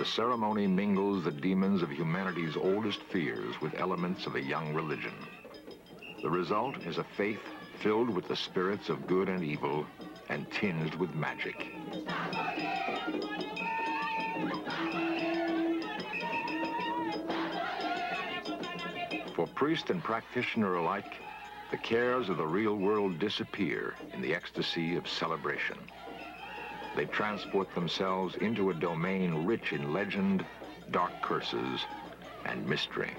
the ceremony mingles the demons of humanity's oldest fears with elements of a young religion. The result is a faith filled with the spirits of good and evil and tinged with magic. For priest and practitioner alike, the cares of the real world disappear in the ecstasy of celebration. They transport themselves into a domain rich in legend, dark curses, and mystery.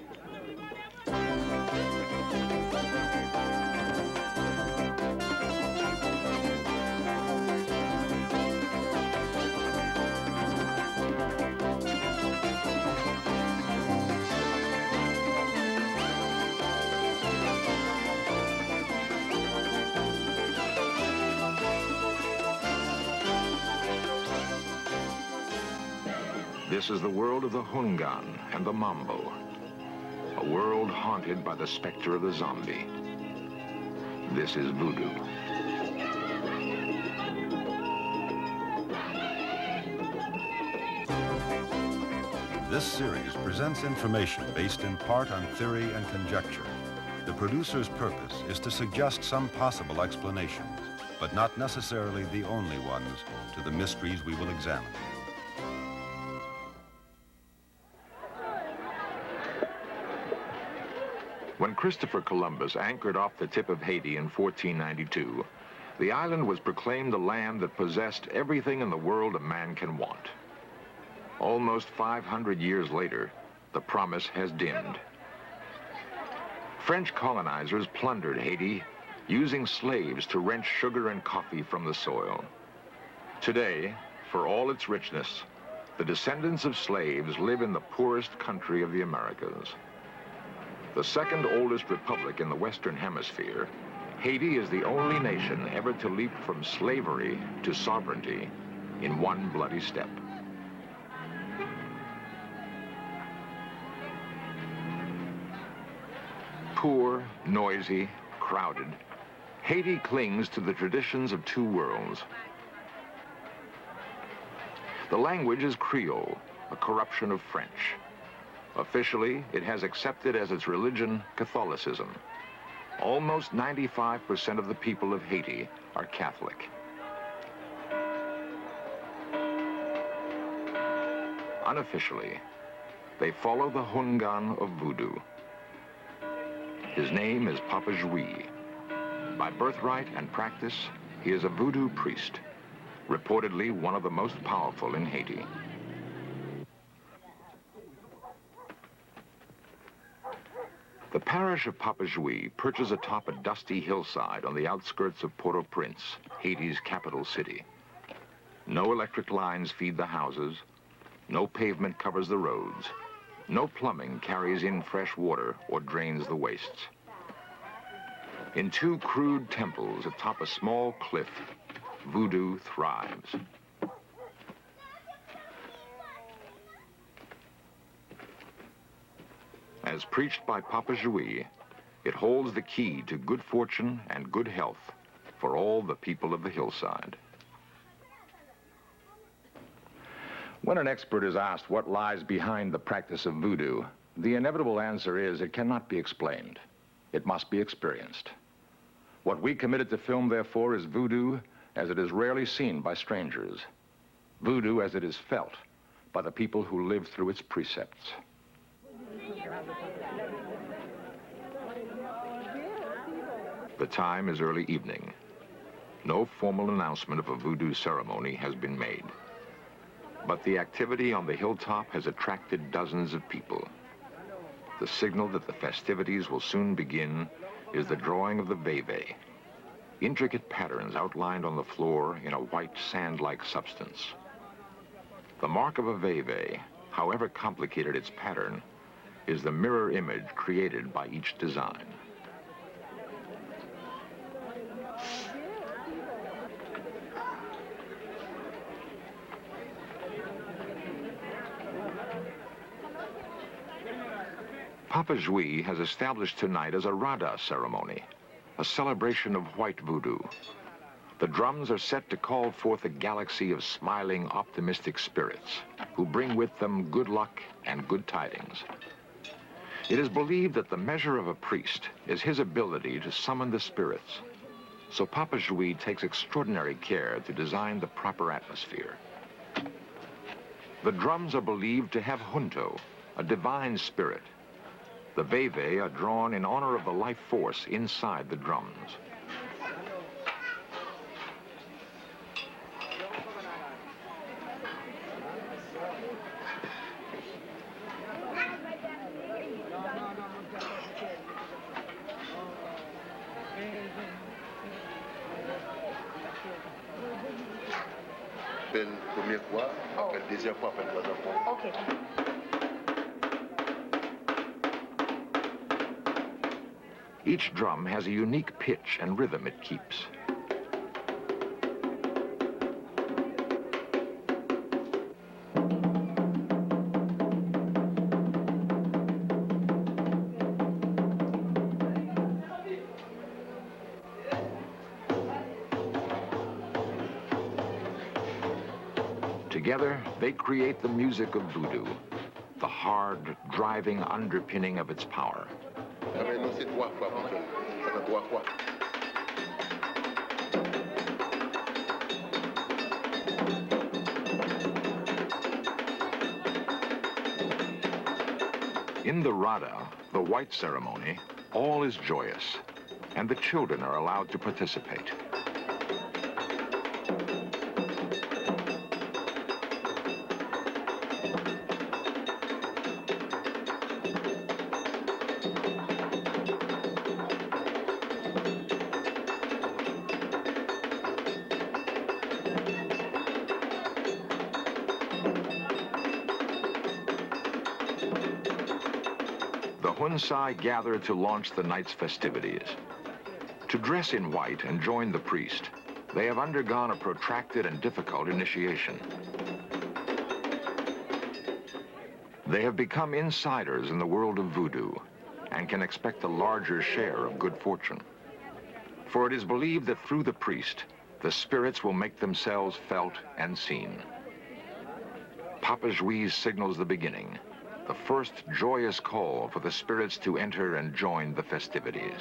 This is the world of the Hungan and the Mambo, a world haunted by the specter of the zombie. This is voodoo. This series presents information based in part on theory and conjecture. The producer's purpose is to suggest some possible explanations, but not necessarily the only ones, to the mysteries we will examine. When Christopher Columbus anchored off the tip of Haiti in 1492, the island was proclaimed a land that possessed everything in the world a man can want. Almost 500 years later, the promise has dimmed. French colonizers plundered Haiti, using slaves to wrench sugar and coffee from the soil. Today, for all its richness, the descendants of slaves live in the poorest country of the Americas. The second oldest republic in the Western Hemisphere, Haiti is the only nation ever to leap from slavery to sovereignty in one bloody step. Poor, noisy, crowded, Haiti clings to the traditions of two worlds. The language is Creole, a corruption of French. Officially, it has accepted as its religion Catholicism. Almost 95% of the people of Haiti are Catholic. Unofficially, they follow the Hungan of voodoo. His name is Papa Jouy. By birthright and practice, he is a voodoo priest, reportedly one of the most powerful in Haiti. The parish of Papa Jouy perches atop a dusty hillside on the outskirts of Port-au-Prince, Haiti's capital city. No electric lines feed the houses, no pavement covers the roads, no plumbing carries in fresh water or drains the wastes. In two crude temples atop a small cliff, voodoo thrives. As preached by Papa Jouy, it holds the key to good fortune and good health for all the people of the hillside. When an expert is asked what lies behind the practice of voodoo, the inevitable answer is it cannot be explained. It must be experienced. What we committed to film, therefore, is voodoo as it is rarely seen by strangers. Voodoo as it is felt by the people who live through its precepts. The time is early evening. No formal announcement of a voodoo ceremony has been made. But the activity on the hilltop has attracted dozens of people. The signal that the festivities will soon begin is the drawing of the veve, intricate patterns outlined on the floor in a white sand-like substance. The mark of a veve, however complicated its pattern, is the mirror image created by each design. Papa Jouy has established tonight as a Rada ceremony, a celebration of white voodoo. The drums are set to call forth a galaxy of smiling, optimistic spirits who bring with them good luck and good tidings. It is believed that the measure of a priest is his ability to summon the spirits. So Papa Jouy takes extraordinary care to design the proper atmosphere. The drums are believed to have junto, a divine spirit. The veve are drawn in honor of the life force inside the drums. Première fois, après deuxième fois, après troisième fois. Okay. Each drum has a unique pitch and rhythm it keeps. Together, they create the music of voodoo, the hard, driving underpinning of its power. Non, c'est 3 fois, mon frère. Ça fait 3 fois. In the Rada, the white ceremony, all is joyous, and the children are allowed to participate. The Hunsai gather to launch the night's festivities. To dress in white and join the priest, they have undergone a protracted and difficult initiation. They have become insiders in the world of voodoo and can expect a larger share of good fortune. For it is believed that through the priest, the spirits will make themselves felt and seen. Papa Jouy signals the beginning, the first joyous call for the spirits to enter and join the festivities.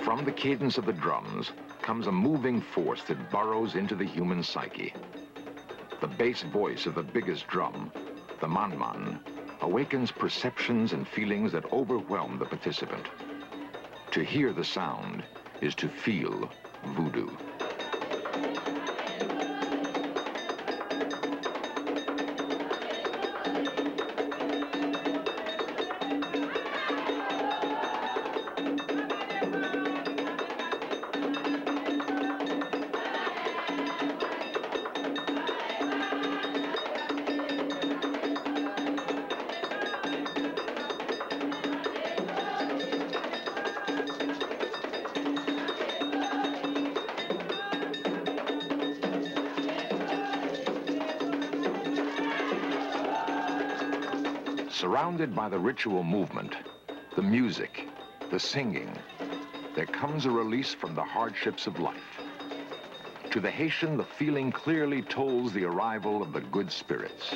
From the cadence of the drums comes a moving force that burrows into the human psyche. The bass voice of the biggest drum, the manman, awakens perceptions and feelings that overwhelm the participant. To hear the sound is to feel voodoo. Surrounded by the ritual movement, the music, the singing, there comes a release from the hardships of life. To the Haitian, the feeling clearly tolls the arrival of the good spirits.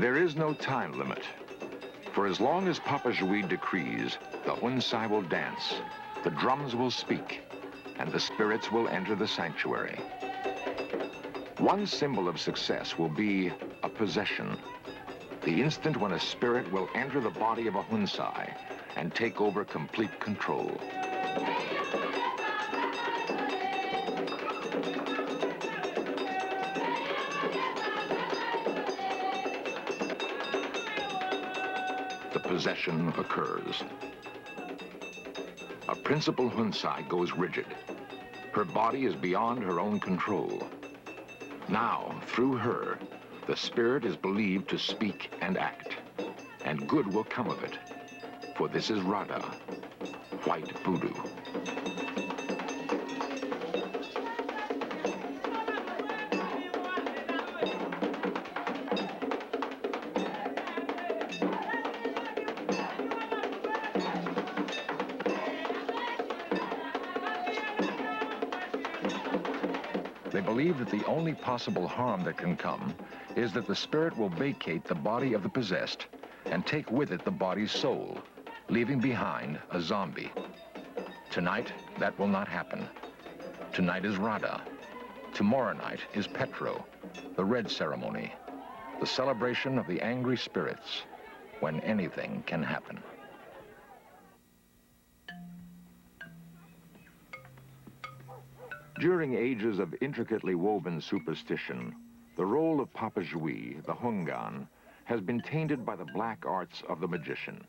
There is no time limit. For as long as Papa Jui decrees, the Hunsai will dance, the drums will speak, and the spirits will enter the sanctuary. One symbol of success will be a possession. The instant when a spirit will enter the body of a Hunsai and take over complete control. The possession occurs. A principal Hunsai goes rigid. Her body is beyond her own control. Now, through her, the spirit is believed to speak and act, and good will come of it, for this is Rada, white voodoo. They believe that the only possible harm that can come is that the spirit will vacate the body of the possessed and take with it the body's soul, leaving behind a zombie. Tonight, that will not happen. Tonight is Rada. Tomorrow night is Petro, the red ceremony, the celebration of the angry spirits, when anything can happen. During ages of intricately woven superstition, the role of Papa Jui, the Hungan, has been tainted by the black arts of the magician.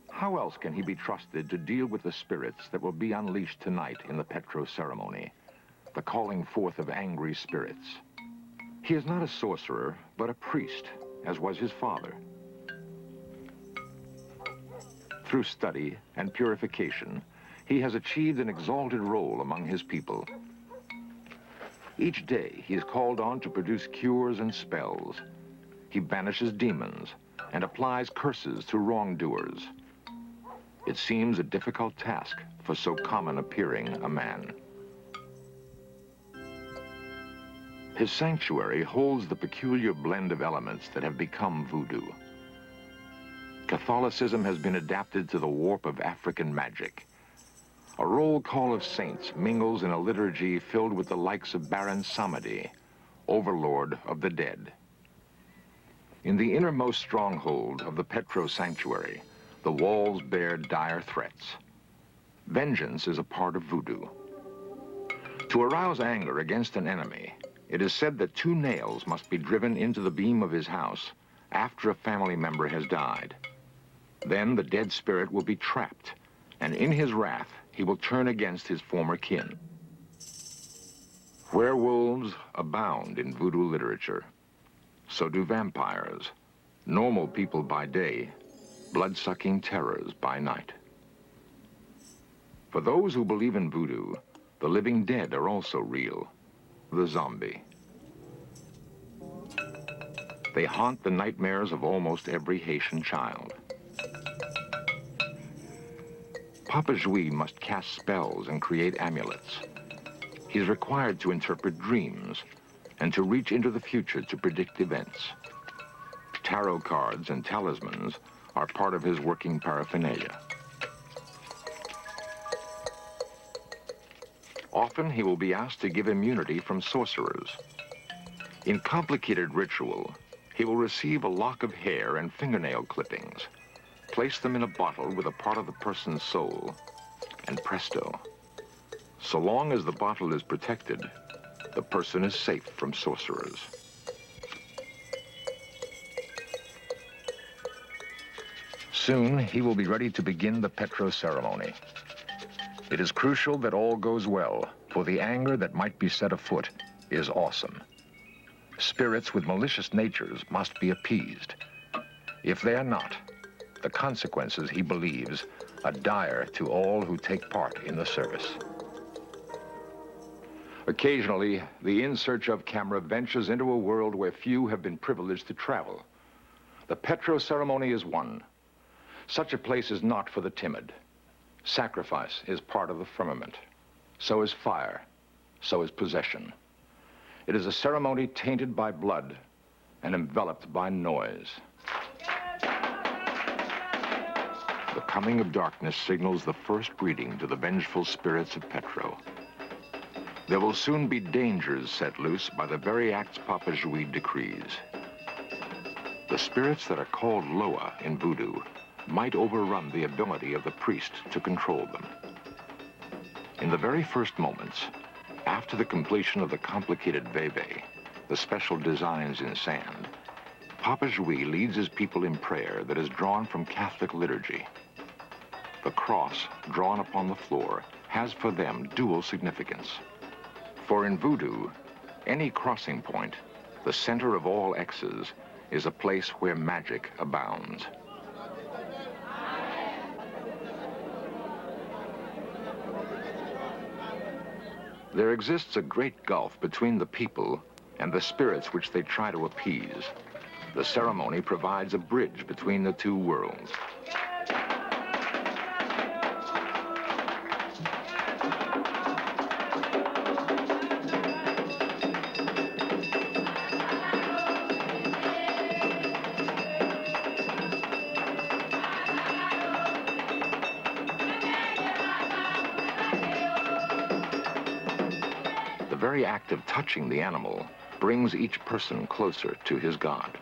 How else can he be trusted to deal with the spirits that will be unleashed tonight in the Petro ceremony, the calling forth of angry spirits? He is not a sorcerer, but a priest, as was his father. Through study and purification, he has achieved an exalted role among his people. Each day, he is called on to produce cures and spells. He banishes demons and applies curses to wrongdoers. It seems a difficult task for so common appearing a man. His sanctuary holds the peculiar blend of elements that have become voodoo. Catholicism has been adapted to the warp of African magic. A roll call of saints mingles in a liturgy filled with the likes of Baron Samedi, overlord of the dead. In the innermost stronghold of the Petro sanctuary, the walls bear dire threats. Vengeance is a part of voodoo. To arouse anger against an enemy, it is said that 2 nails must be driven into the beam of his house after a family member has died. Then the dead spirit will be trapped, and in his wrath, he will turn against his former kin. Werewolves abound in voodoo literature. So do vampires, normal people by day, blood-sucking terrors by night. For those who believe in voodoo, the living dead are also real, the zombie. They haunt the nightmares of almost every Haitian child. Papa Jui must cast spells and create amulets. He's required to interpret dreams and to reach into the future to predict events. Tarot cards and talismans are part of his working paraphernalia. Often he will be asked to give immunity from sorcerers. In complicated ritual, he will receive a lock of hair and fingernail clippings, place them in a bottle with a part of the person's soul, and presto. So long as the bottle is protected, the person is safe from sorcerers. Soon, he will be ready to begin the Petro ceremony. It is crucial that all goes well, for the anger that might be set afoot is awesome. Spirits with malicious natures must be appeased. If they are not, the consequences, he believes, are dire to all who take part in the service. Occasionally, the In Search Of camera ventures into a world where few have been privileged to travel. The Petro ceremony is one. Such a place is not for the timid. Sacrifice is part of the firmament. So is fire. so is possession. It is a ceremony tainted by blood and enveloped by noise. The coming of darkness signals the first greeting to the vengeful spirits of Petro. There will soon be dangers set loose by the very acts Papa Jouy decrees. The spirits that are called Loa in voodoo might overrun the ability of the priest to control them. In the very first moments, after the completion of the complicated veve, the special designs in sand, Papa Jouy leads his people in prayer that is drawn from Catholic liturgy. The cross drawn upon the floor has for them dual significance. For in voodoo, any crossing point, the center of all X's, is a place where magic abounds. There exists a great gulf between the people and the spirits which they try to appease. The ceremony provides a bridge between the two worlds. The very act of touching the animal brings each person closer to his God.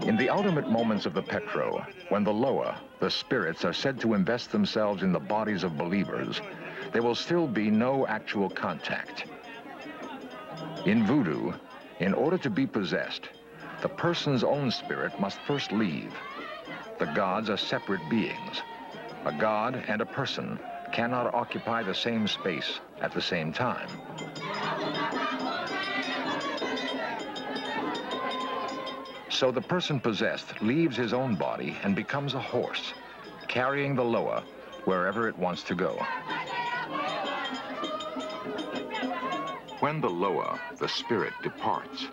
In the ultimate moments of the Petro, when the Loa, the spirits, are said to invest themselves in the bodies of believers, there will still be no actual contact. In voodoo, in order to be possessed, the person's own spirit must first leave. The gods are separate beings. A god and a person cannot occupy the same space at the same time. So the person possessed leaves his own body and becomes a horse, carrying the Loa wherever it wants to go. When the Loa, the spirit, departs,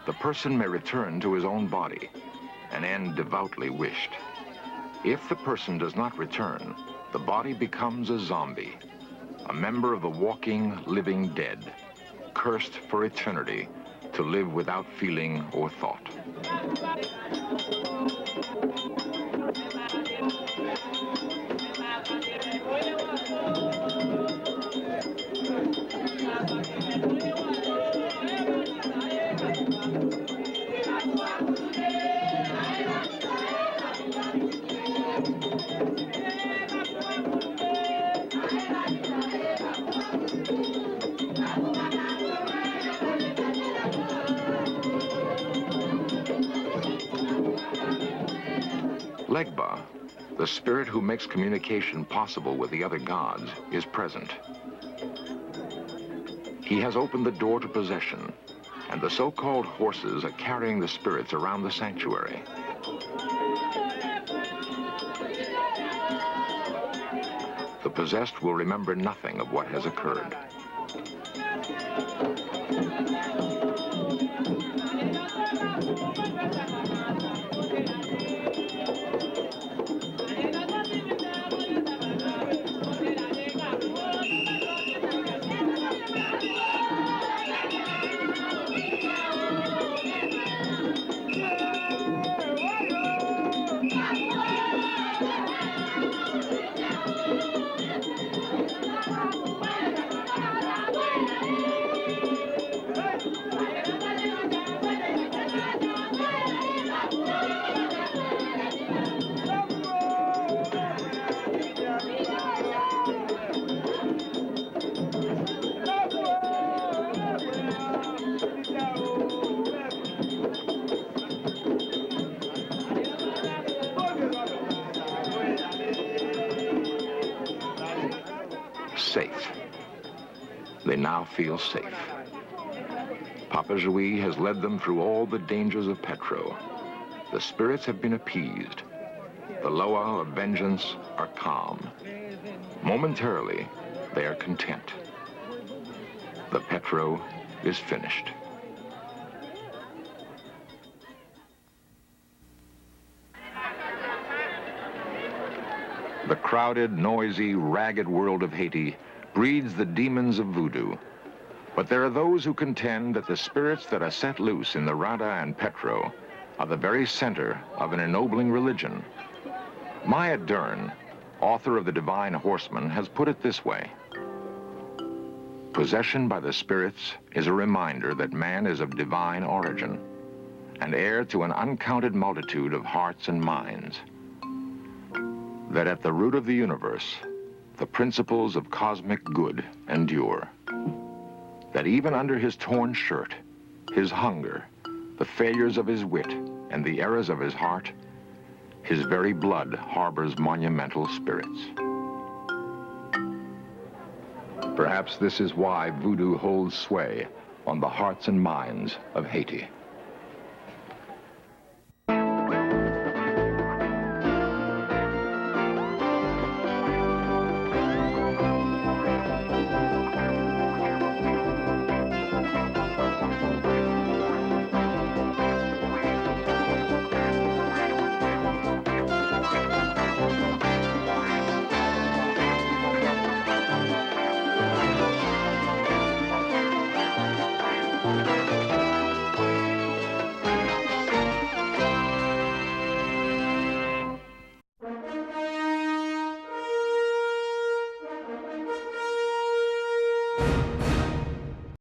the person may return to his own body, an end devoutly wished. If the person does not return, the body becomes a zombie, a member of the walking, living dead, cursed for eternity to live without feeling or thought. Legba, the spirit who makes communication possible with the other gods, is present. He has opened the door to possession, and the so-called horses are carrying the spirits around the sanctuary. The possessed will remember nothing of what has occurred. safe. They now feel safe. Papa Jouy has led them through all the dangers of Petro. The spirits have been appeased. The Loa of vengeance are calm. Momentarily, they are content. The Petro is finished. The crowded, noisy, ragged world of Haiti breeds the demons of voodoo. But there are those who contend that the spirits that are set loose in the Rada and Petro are the very center of an ennobling religion. Maya Dern, author of The Divine Horseman, has put it this way: possession by the spirits is a reminder that man is of divine origin and heir to an uncounted multitude of hearts and minds. That at the root of the universe, the principles of cosmic good endure. That even under his torn shirt, his hunger, the failures of his wit, and the errors of his heart, his very blood harbors monumental spirits. Perhaps this is why voodoo holds sway on the hearts and minds of Haiti.